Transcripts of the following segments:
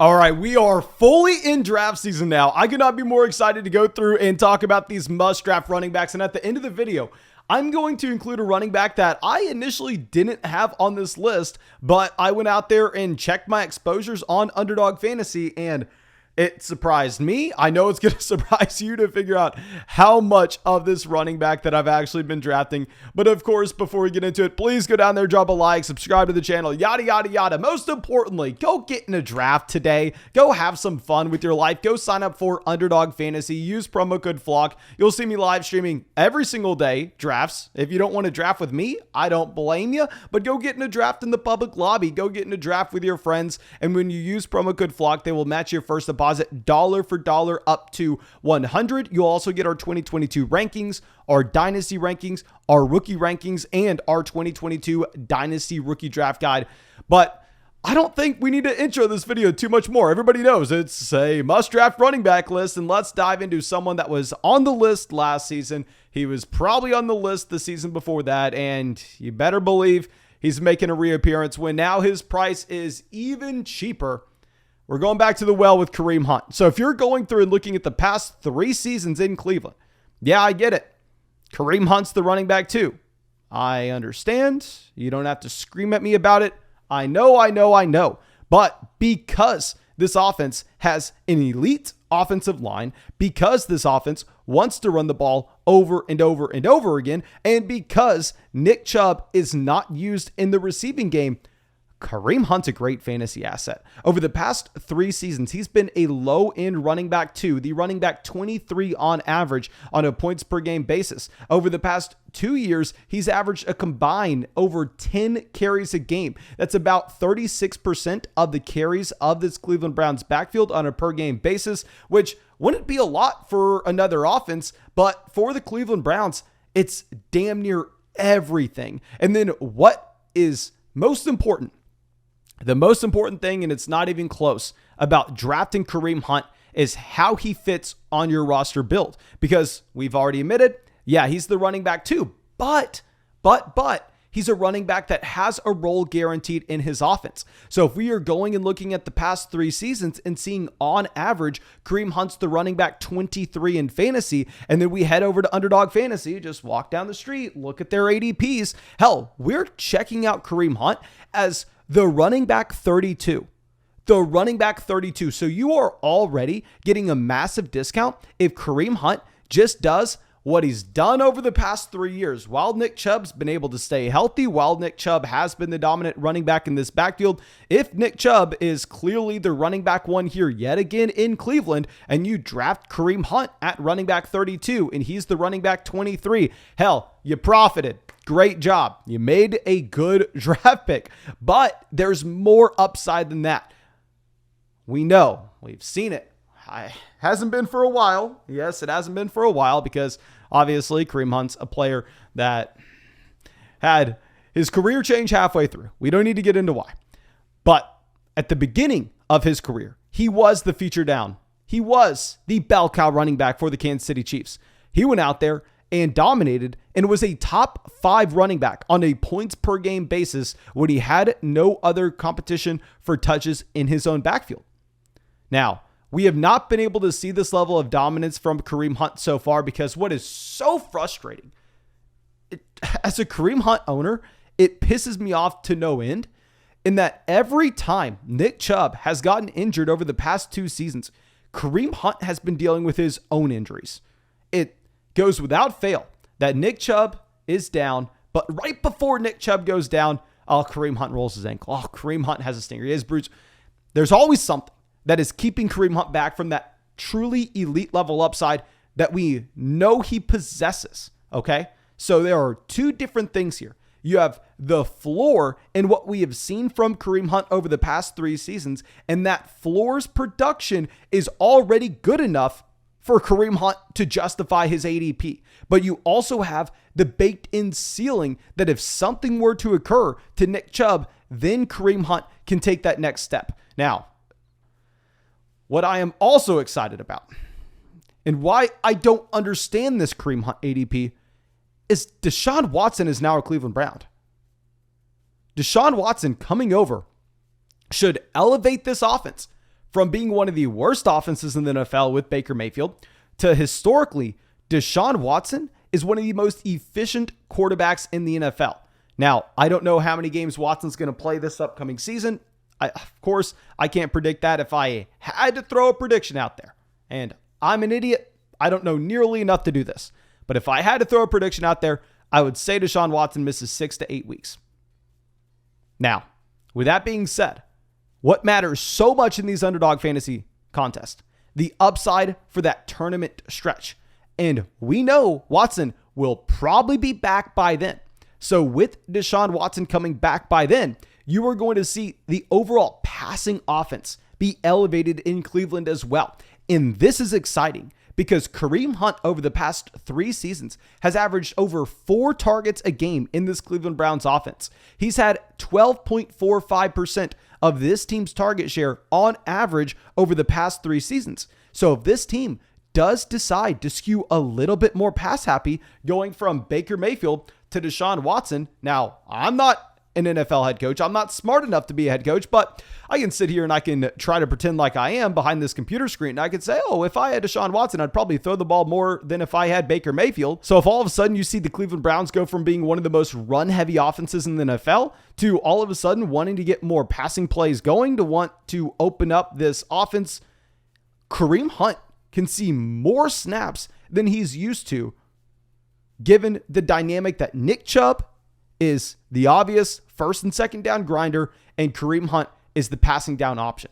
All right, we are fully in draft season now. I could not be more excited to go through and talk about these must draft running backs. And at the end of the video, I'm going to include a running back that I initially didn't have on this list, but I went out there and checked my exposures on Underdog Fantasy, and it surprised me. I know it's going to surprise you to figure out how much of this running back that I've actually been drafting. But of course, before we get into it, please go down there, drop a like, subscribe to the channel, yada, yada, yada. Most importantly, go get in a draft today. Go have some fun with your life. Go sign up for Underdog Fantasy. Use promo code FLOCK. You'll see me live streaming every single day drafts. If you don't want to draft with me, I don't blame you. But go get in a draft in the public lobby. Go get in a draft with your friends. And when you use promo code FLOCK, they will match your first deposit dollar for dollar up to 100. You'll also get our 2022 rankings, our dynasty rankings, our rookie rankings, and our 2022 dynasty rookie draft guide. But I don't think we need to intro this video too much more. Everybody knows it's a must draft running back list, and let's dive into someone that was on the list last season. He was probably on the list the season before that, and you better believe he's making a reappearance when now his price is even cheaper. We're going back to the well with Kareem Hunt. So if you're going through and looking at the past 3 seasons in Cleveland, yeah, I get it. Kareem Hunt's the running back too. I understand. You don't have to scream at me about it. I know. But because this offense has an elite offensive line, because this offense wants to run the ball over and over and over again, and because Nick Chubb is not used in the receiving game, Kareem Hunt's a great fantasy asset. Over the past 3 seasons, he's been a low-end running back 2, the running back 23 on average on a points per game basis. Over the past 2 years, he's averaged a combined over 10 carries a game. That's about 36% of the carries of this Cleveland Browns backfield on a per game basis, which wouldn't be a lot for another offense, but for the Cleveland Browns, it's damn near everything. And then what is most important? The most important thing, and it's not even close, about drafting Kareem Hunt is how he fits on your roster build. Because we've already admitted, yeah, he's the running back too, but he's a running back that has a role guaranteed in his offense. So if we are going and looking at the past 3 seasons and seeing on average, Kareem Hunt's the running back 23 in fantasy, and then we head over to Underdog Fantasy, just walk down the street, look at their ADPs. Hell, we're checking out Kareem Hunt as the running back 32. The running back 32. So you are already getting a massive discount if Kareem Hunt just does what he's done over the past 3 years. While Nick Chubb's been able to stay healthy, while Nick Chubb has been the dominant running back in this backfield, if Nick Chubb is clearly the running back 1 here yet again in Cleveland, and you draft Kareem Hunt at running back 32, and he's the running back 23, hell, you profited. Great job. You made a good draft pick, but there's more upside than that. We know, we've seen it. Hasn't been for a while. Yes, it hasn't been for a while because obviously Kareem Hunt's a player that had his career change halfway through. We don't need to get into why. But at the beginning of his career, he was the feature down. He was the bell cow running back for the Kansas City Chiefs. He went out there and dominated and was a top 5 running back on a points per game basis when he had no other competition for touches in his own backfield. Now, we have not been able to see this level of dominance from Kareem Hunt so far because what is so frustrating, as a Kareem Hunt owner, it pisses me off to no end in that every time Nick Chubb has gotten injured over the past 2 seasons, Kareem Hunt has been dealing with his own injuries. It goes without fail that Nick Chubb is down, but right before Nick Chubb goes down, Kareem Hunt rolls his ankle. Kareem Hunt has a stinger. He has bruise. There's always something that is keeping Kareem Hunt back from that truly elite level upside that we know he possesses, okay? So there are 2 different things here. You have the floor and what we have seen from Kareem Hunt over the past 3 seasons, and that floor's production is already good enough for Kareem Hunt to justify his ADP. But you also have the baked-in ceiling that if something were to occur to Nick Chubb, then Kareem Hunt can take that next step. Now, what I am also excited about, and why I don't understand this Kareem Hunt ADP, is Deshaun Watson is now a Cleveland Brown. Deshaun Watson coming over should elevate this offense from being one of the worst offenses in the NFL with Baker Mayfield to historically, Deshaun Watson is one of the most efficient quarterbacks in the NFL. Now, I don't know how many games Watson's going to play this upcoming season. Of course, I can't predict that if I had to throw a prediction out there. And I'm an idiot. I don't know nearly enough to do this. But if I had to throw a prediction out there, I would say Deshaun Watson misses 6 to 8 weeks. Now, with that being said, what matters so much in these underdog fantasy contests? The upside for that tournament stretch. And we know Watson will probably be back by then. So with Deshaun Watson coming back by then, you are going to see the overall passing offense be elevated in Cleveland as well. And this is exciting because Kareem Hunt over the past 3 seasons has averaged over 4 targets a game in this Cleveland Browns offense. He's had 12.45% of this team's target share on average over the past 3 seasons. So if this team does decide to skew a little bit more pass happy, going from Baker Mayfield to Deshaun Watson, now I'm not an NFL head coach. I'm not smart enough to be a head coach, but I can sit here and I can try to pretend like I am behind this computer screen. And I could say, oh, if I had Deshaun Watson, I'd probably throw the ball more than if I had Baker Mayfield. So if all of a sudden you see the Cleveland Browns go from being one of the most run-heavy offenses in the NFL to all of a sudden wanting to get more passing plays going, to want to open up this offense, Kareem Hunt can see more snaps than he's used to, given the dynamic that Nick Chubb is the obvious first and second down grinder, and Kareem Hunt is the passing down option.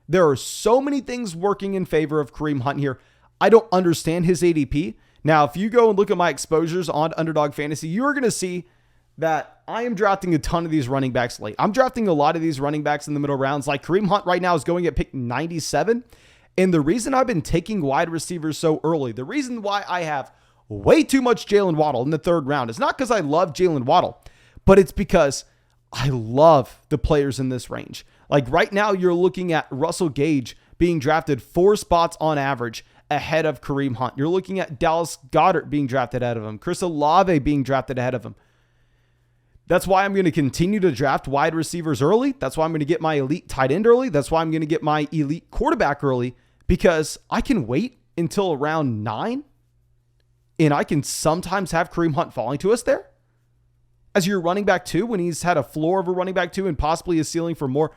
There are so many things working in favor of Kareem Hunt here. I don't understand his ADP. Now, if you go and look at my exposures on Underdog Fantasy, you are going to see that I am drafting a ton of these running backs late. I'm drafting a lot of these running backs in the middle rounds. Like Kareem Hunt right now is going at pick 97. And the reason I've been taking wide receivers so early, the reason why I have way too much Jalen Waddle in the 3rd round, is not because I love Jalen Waddle, but it's because I love the players in this range. Like right now, you're looking at Russell Gage being drafted 4 spots on average ahead of Kareem Hunt. You're looking at Dallas Goedert being drafted ahead of him, Chris Olave being drafted ahead of him. That's why I'm going to continue to draft wide receivers early. That's why I'm going to get my elite tight end early. That's why I'm going to get my elite quarterback early, because I can wait until around 9 and I can sometimes have Kareem Hunt falling to us there as your running back 2 when he's had a floor of a running back 2 and possibly a ceiling for more.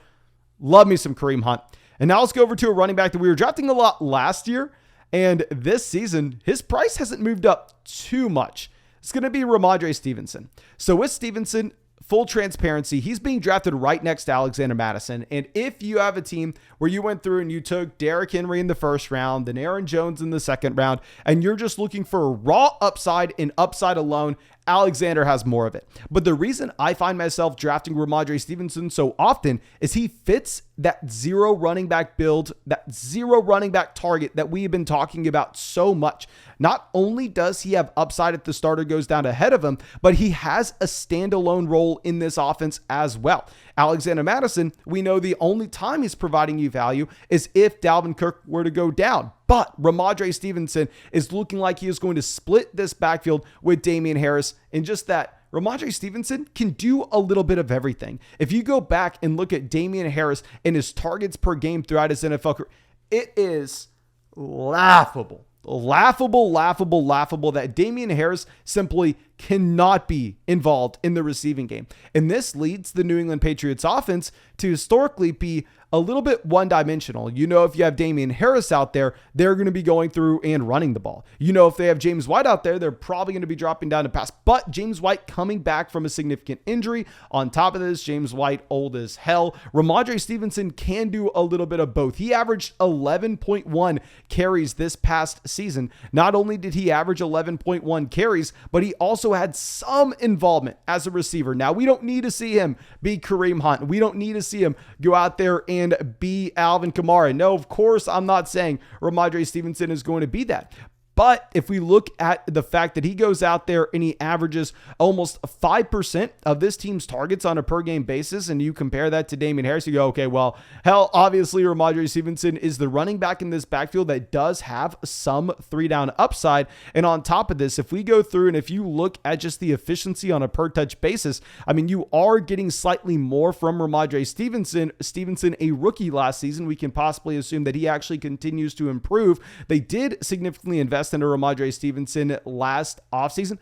Love me some Kareem Hunt. And now let's go over to a running back that we were drafting a lot last year, and this season, his price hasn't moved up too much. It's going to be Ramondre Stevenson. So with Stevenson, full transparency, he's being drafted right next to Alexander Mattison. And if you have a team where you went through and you took Derrick Henry in the 1st round, then Aaron Jones in the 2nd round, and you're just looking for a raw upside and upside alone, Alexander has more of it. But the reason I find myself drafting Ramondre Stevenson so often is he fits that 0 running back build, that 0 running back target that we have been talking about so much. Not only does he have upside if the starter goes down ahead of him, but he has a standalone role in this offense as well. Alexander Mattison, we know the only time he's providing you value is if Dalvin Cook were to go down. But Ramondre Stevenson is looking like he is going to split this backfield with Damian Harris, and just that Ramondre Stevenson can do a little bit of everything. If you go back and look at Damian Harris and his targets per game throughout his NFL career, it is laughable that Damian Harris simply cannot be involved in the receiving game. And this leads the New England Patriots offense to historically be a little bit one-dimensional. You know, if you have Damian Harris out there, they're going to be going through and running the ball. You know, if they have James White out there, they're probably going to be dropping down to pass. But James White coming back from a significant injury. On top of this, James White old as hell. Ramondre Stevenson can do a little bit of both. He averaged 11.1 carries this past season. Not only did he average 11.1 carries, but he also had some involvement as a receiver. Now, we don't need to see him be Kareem Hunt. We don't need to see him go out there and be Alvin Kamara. No, of course, I'm not saying Ramondre Stevenson is going to be that. But if we look at the fact that he goes out there and he averages almost 5% of this team's targets on a per game basis, and you compare that to Damian Harris, you go, okay, well, hell, obviously Ramondre Stevenson is the running back in this backfield that does have some 3-down upside. And on top of this, if we go through and if you look at just the efficiency on a per touch basis, I mean, you are getting slightly more from Ramondre Stevenson, a rookie last season. We can possibly assume that he actually continues to improve. They did significantly invest into Ramondre Stevenson last offseason.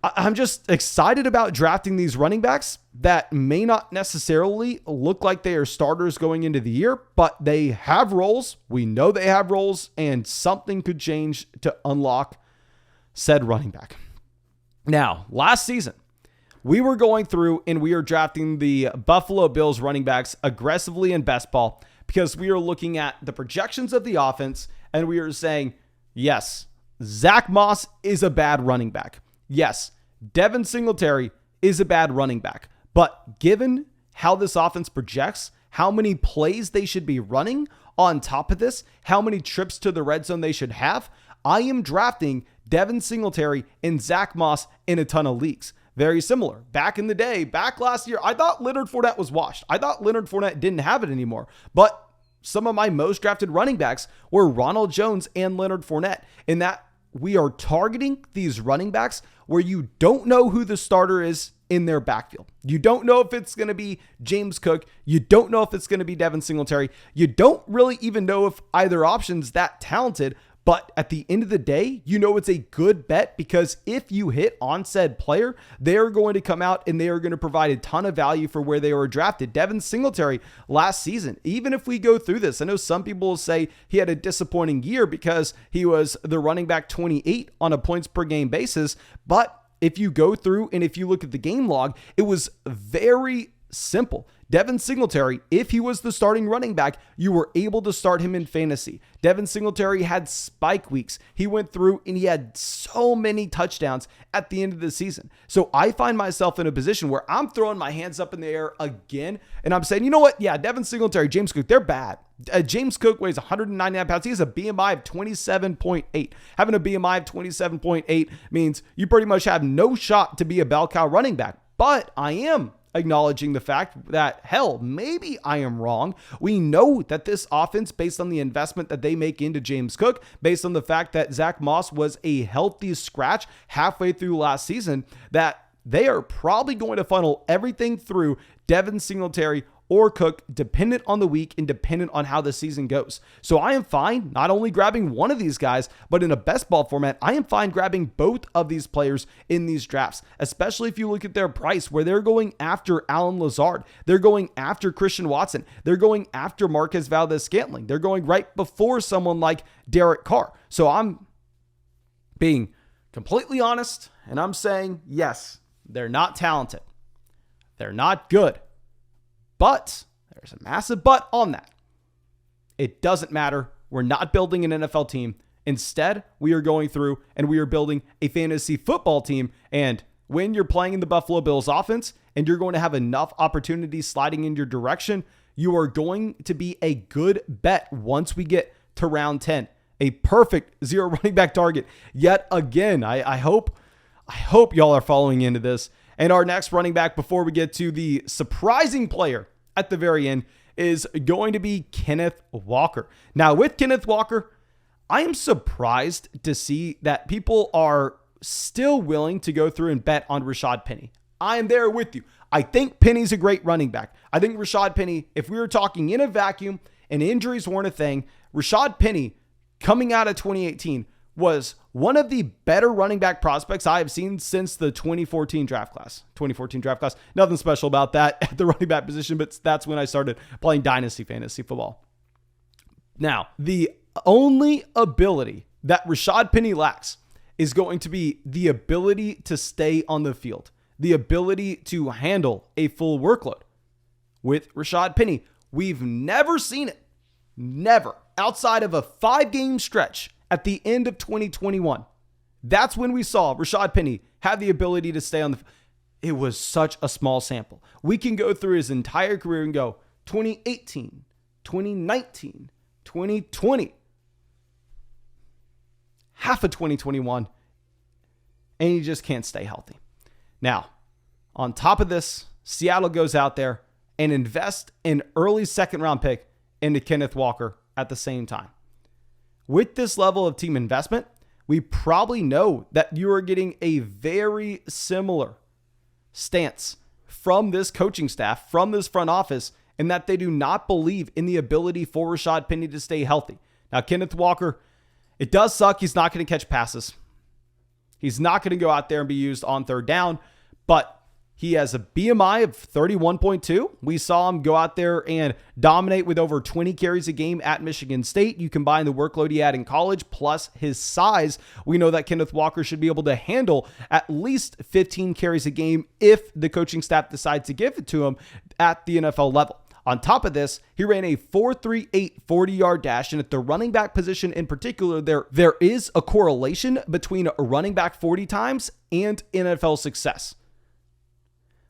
I'm just excited about drafting these running backs that may not necessarily look like they are starters going into the year, but they have roles. We know they have roles, and something could change to unlock said running back. Now, last season, we were going through and we are drafting the Buffalo Bills running backs aggressively in best ball because we are looking at the projections of the offense and we are saying, yes, Zach Moss is a bad running back. Yes, Devin Singletary is a bad running back. But given how this offense projects, how many plays they should be running on top of this, how many trips to the red zone they should have, I am drafting Devin Singletary and Zach Moss in a ton of leagues. Very similar. Back in the day, back last year, I thought Leonard Fournette was washed. I thought Leonard Fournette didn't have it anymore. But some of my most drafted running backs were Ronald Jones and Leonard Fournette, in that we are targeting these running backs where you don't know who the starter is in their backfield. You don't know if it's going to be James Cook. You don't know if it's going to be Devin Singletary. You don't really even know if either option's that talented. But at the end of the day, you know it's a good bet because if you hit on said player, they are going to come out and they are going to provide a ton of value for where they were drafted. Devin Singletary last season, even if we go through this, I know some people will say he had a disappointing year because he was the running back 28 on a points per game basis. But if you go through and if you look at the game log, it was very simple. Devin Singletary, if he was the starting running back, you were able to start him in fantasy. Devin Singletary had spike weeks. He went through and he had so many touchdowns at the end of the season. So I find myself in a position where I'm throwing my hands up in the air again. And I'm saying, you know what? Yeah, Devin Singletary, James Cook, they're bad. James Cook weighs 199 pounds. He has a BMI of 27.8. Having a BMI of 27.8 means you pretty much have no shot to be a bell cow running back. But I am acknowledging the fact that, hell, maybe I am wrong. We know that this offense, based on the investment that they make into James Cook, based on the fact that Zach Moss was a healthy scratch halfway through last season, that they are probably going to funnel everything through Devin Singletary or Cook, dependent on the week and dependent on how the season goes. So I am fine not only grabbing one of these guys, but in a best ball format, I am fine grabbing both of these players in these drafts, especially if you look at their price, where they're going after Allen Lazard. They're going after Christian Watson. They're going after Marquez Valdez-Scantling. They're going right before someone like Derek Carr. So I'm being completely honest, and I'm saying, yes, they're not talented. They're not good. But there's a massive but on that. It doesn't matter. We're not building an NFL team. Instead, we are going through and we are building a fantasy football team. And when you're playing in the Buffalo Bills offense and you're going to have enough opportunities sliding in your direction, you are going to be a good bet once we get to round 10. A perfect zero running back target. Yet again, I hope y'all are following into this. And our next running back, before we get to the surprising player at the very end, is going to be Kenneth Walker. Now, with Kenneth Walker, I am surprised to see that people are still willing to go through and bet on Rashad Penny. I am there with you. I think Penny's a great running back. I think Rashad Penny, if we were talking in a vacuum and injuries weren't a thing, Rashad Penny coming out of 2018 was one of the better running back prospects I have seen since the 2014 draft class. Nothing special about that at the running back position, but that's when I started playing dynasty fantasy football. Now, the only ability that Rashad Penny lacks is going to be the ability to stay on the field, the ability to handle a full workload. With Rashad Penny, we've never seen it. Never. Outside of a 5-game stretch at the end of 2021. That's when we saw Rashad Penny have the ability to stay on the... It was such a small sample. We can go through his entire career and go 2018, 2019, 2020. half of 2021, and he just can't stay healthy. Now, on top of this, Seattle goes out there and invests an early second-round pick into Kenneth Walker at the same time. With this level of team investment, we probably know that you are getting a very similar stance from this coaching staff, from this front office, and that they do not believe in the ability for Rashad Penny to stay healthy. Now, Kenneth Walker, it does suck. He's not going to catch passes. He's not going to go out there and be used on third down, but he has a BMI of 31.2. We saw him go out there and dominate with over 20 carries a game at Michigan State. You combine the workload he had in college plus his size. We know that Kenneth Walker should be able to handle at least 15 carries a game if the coaching staff decides to give it to him at the NFL level. On top of this, he ran a 4.38 40-yard dash, and at the running back position in particular, there is a correlation between a running back 40 times and NFL success.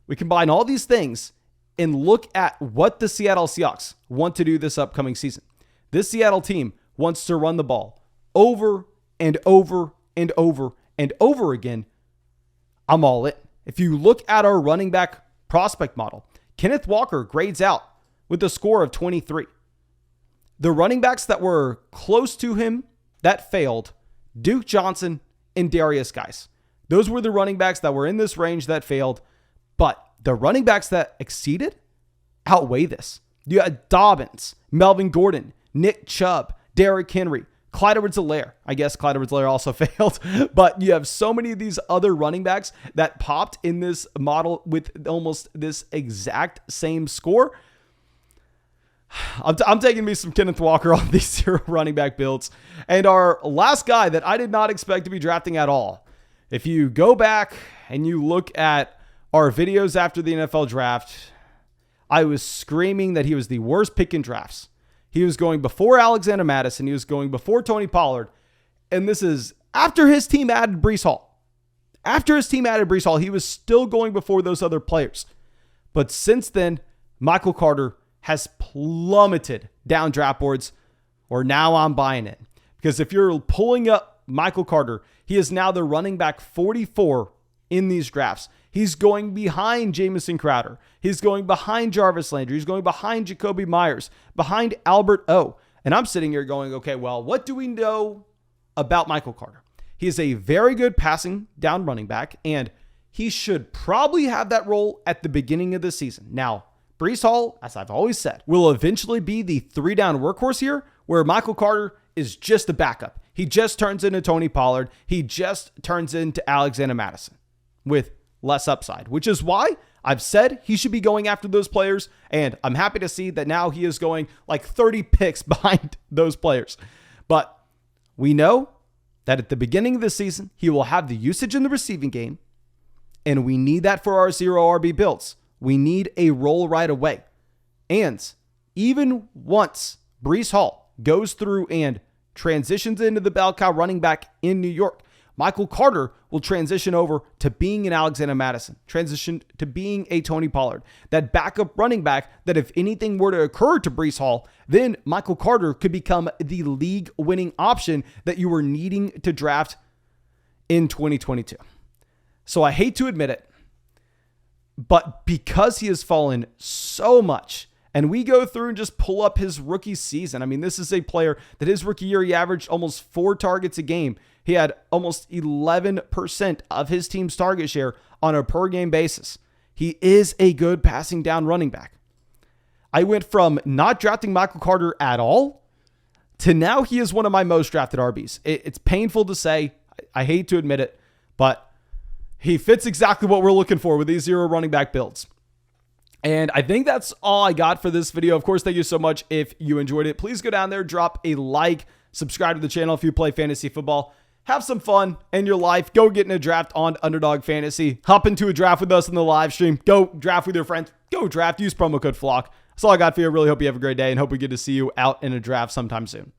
We combine all these things and look at what the Seattle Seahawks want to do this upcoming season. This Seattle team wants to run the ball over and over and over and over again. I'm all in. If you look at our running back prospect model, Kenneth Walker grades out with a score of 23. The running backs that were close to him that failed, Duke Johnson and Darius Geis. Those were the running backs that were in this range that failed. But the running backs that exceeded outweigh this. You had Dobbins, Melvin Gordon, Nick Chubb, Derrick Henry, Clyde Edwards-Helaire. I guess Clyde Edwards-Helaire also failed. But you have so many of these other running backs that popped in this model with almost this exact same score. I'm taking me some Kenneth Walker on these zero running back builds. And our last guy that I did not expect to be drafting at all. If you go back and you look at our videos after the NFL draft, I was screaming that he was the worst pick in drafts. He was going before Alexander Mattison. He was going before Tony Pollard. And this is after his team added Breece Hall. After his team added Breece Hall, he was still going before those other players. But since then, Michael Carter has plummeted down draft boards, or now I'm buying it. Because if you're pulling up Michael Carter, he is now the running back 44 in these drafts. He's going behind Jamison Crowder. He's going behind Jarvis Landry. He's going behind Jacoby Myers, behind Albert O. And I'm sitting here going, okay, well, what do we know about Michael Carter? He is a very good passing down running back, and he should probably have that role at the beginning of the season. Now, Breece Hall, as I've always said, will eventually be the 3-down workhorse here, where Michael Carter is just a backup. He just turns into Tony Pollard. He just turns into Alexander Mattison with less upside, which is why I've said he should be going after those players. And I'm happy to see that now he is going like 30 picks behind those players. But we know that at the beginning of the season, he will have the usage in the receiving game. And we need that for our zero RB builds. We need a role right away. And even once Breece Hall goes through and transitions into the bell cow running back in New York, Michael Carter will transition over to being an Alexander Mattison, transition to being a Tony Pollard, that backup running back that if anything were to occur to Breece Hall, then Michael Carter could become the league-winning option that you were needing to draft in 2022. So I hate to admit it, but because he has fallen so much, and we go through and just pull up his rookie season. I mean, this is a player that his rookie year, he averaged almost 4 targets a game. He had almost 11% of his team's target share on a per game basis. He is a good passing down running back. I went from not drafting Michael Carter at all to now he is one of my most drafted RBs. It's painful to say. I hate to admit it, but he fits exactly what we're looking for with these zero running back builds. And I think that's all I got for this video. Of course, thank you so much if you enjoyed it. Please go down there, drop a like, subscribe to the channel if you play fantasy football. Have some fun in your life. Go get in a draft on Underdog Fantasy. Hop into a draft with us in the live stream. Go draft with your friends. Go draft. Use promo code FLOCK. That's all I got for you. I really hope you have a great day and hope we get to see you out in a draft sometime soon.